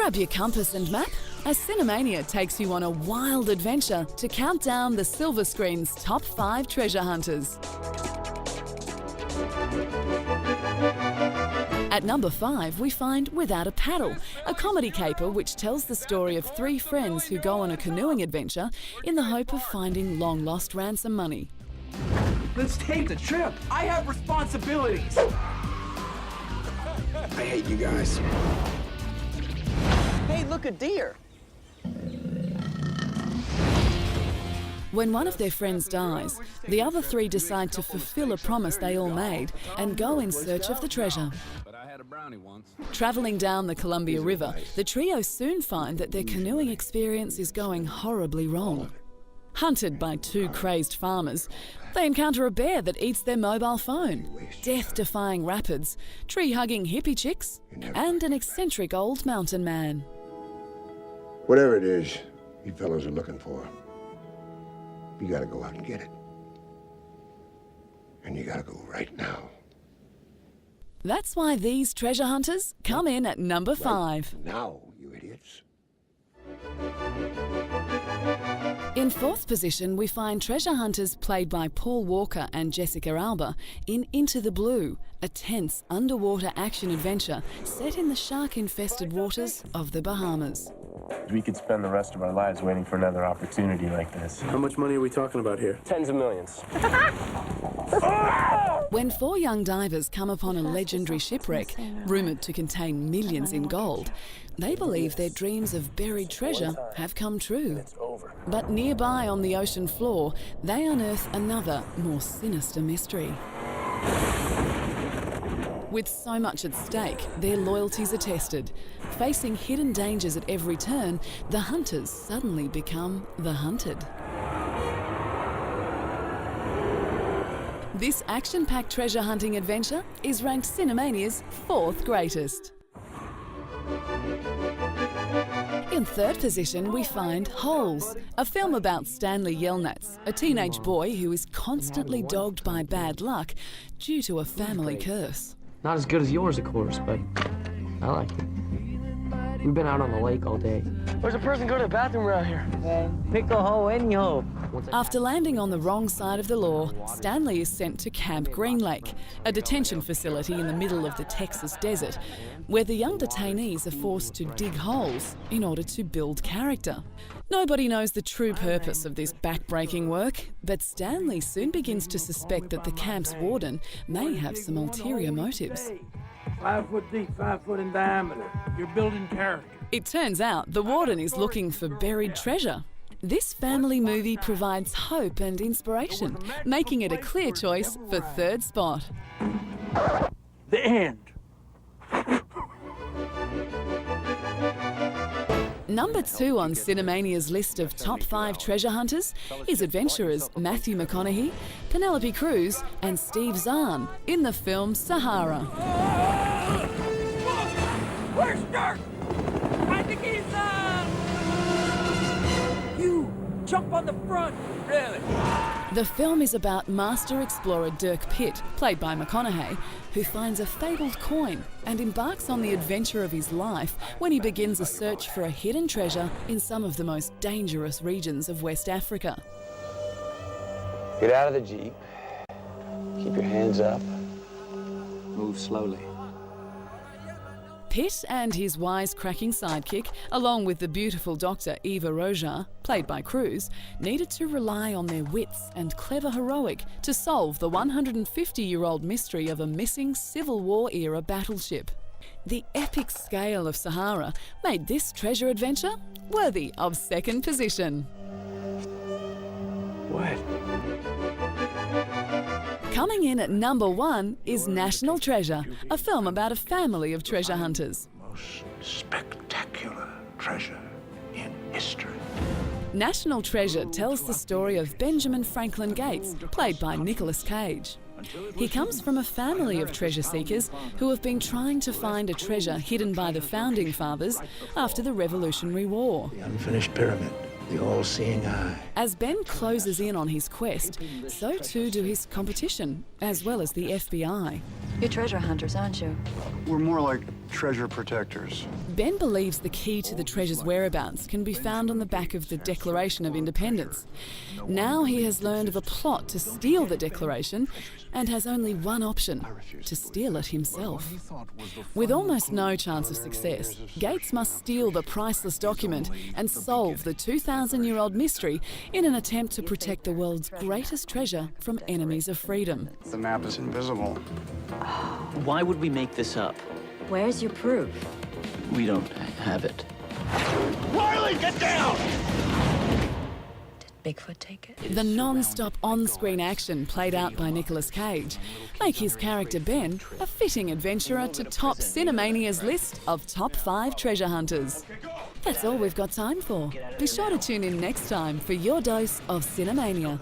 Grab your compass and map as Cinemania takes you on a wild adventure to count down the silver screen's top 5 treasure hunters. At number 5, we find Without a Paddle, a comedy caper which tells the story of 3 friends who go on a canoeing adventure in the hope of finding long-lost ransom money. Let's take the trip. I have responsibilities. I hate you guys. Hey, look, a deer. When one of their friends dies, the other 3 decide to fulfill a promise they all made and go in search of the treasure. Travelling down the Columbia River, the trio soon find that their canoeing experience is going horribly wrong. Hunted by 2 crazed farmers, they encounter a bear that eats their mobile phone, death-defying rapids, tree-hugging hippie chicks, and an eccentric old mountain man. Whatever it is you fellows are looking for, you gotta go out and get it. And you gotta go right now. That's why these treasure hunters come in at number 5. Right now, you idiots. In 4th position, we find treasure hunters played by Paul Walker and Jessica Alba in Into the Blue, a tense underwater action adventure set in the shark-infested waters of the Bahamas. We could spend the rest of our lives waiting for another opportunity like this. How much money are we talking about here? Tens of millions. When 4 young divers come upon a legendary shipwreck, rumoured to contain millions in gold, they believe their dreams of buried treasure have come true. But nearby on the ocean floor, they unearth another, more sinister mystery. With so much at stake, their loyalties are tested. Facing hidden dangers at every turn, the hunters suddenly become the hunted. This action-packed treasure hunting adventure is ranked Cinemania's 4th greatest. In 3rd position, we find Holes, a film about Stanley Yelnats, a teenage boy who is constantly dogged by bad luck due to a family curse. Not as good as yours, of course, but I like it. We've been out on the lake all day. Where's a person go to the bathroom around here? Pick a hole, any hole. After landing on the wrong side of the law, Stanley is sent to Camp Green Lake, a detention facility in the middle of the Texas desert, where the young detainees are forced to dig holes in order to build character. Nobody knows the true purpose of this back-breaking work, but Stanley soon begins to suspect that the camp's warden may have some ulterior motives. 5 foot deep, 5 foot in diameter. You're building character. It turns out the warden is looking for buried treasure. This family movie provides hope and inspiration, making it a clear choice for 3rd spot. The end. Number 2 on Cinemania's list of top 5 treasure hunters is adventurers Matthew McConaughey, Penelope Cruz, and Steve Zahn in the film Sahara. Where's Dirk? I think he's You jump on the front. Really? The film is about master explorer Dirk Pitt, played by McConaughey, who finds a fabled coin and embarks on the adventure of his life when he begins a search for a hidden treasure in some of the most dangerous regions of West Africa. Get out of the Jeep. Keep your hands up. Move slowly. Pitt and his wisecracking sidekick, along with the beautiful doctor Eva Roja, played by Cruz, needed to rely on their wits and clever heroic to solve the 150-year-old mystery of a missing Civil War-era battleship. The epic scale of Sahara made this treasure adventure worthy of 2nd position. What? Coming in at number 1 is National Treasure, a film about a family of treasure hunters. Most spectacular treasure in history. National Treasure tells the story of Benjamin Franklin Gates, played by Nicolas Cage. He comes from a family of treasure seekers who have been trying to find a treasure hidden by the Founding Fathers after the Revolutionary War. The unfinished pyramid. The all-seeing eye. As Ben closes in on his quest, so too do his competition, as well as the FBI. You're treasure hunters, aren't you? We're more like treasure protectors. Ben believes the key to the treasure's whereabouts can be found on the back of the Declaration of Independence. Now he has learned of a plot to steal the Declaration and has only one option: to steal it himself. With almost no chance of success, Gates must steal the priceless document and solve the 2,000-year-old mystery in an attempt to protect the world's greatest treasure from enemies of freedom. The map is invisible. Why would we make this up? Where's your proof? We don't have it. Riley, get down! Did Bigfoot take it? The non-stop on-screen action played out by Nicolas Cage make his character Ben a fitting adventurer to top Cinemania's list of top 5 treasure hunters. That's all we've got time for. Be sure to tune in next time for your dose of Cinemania.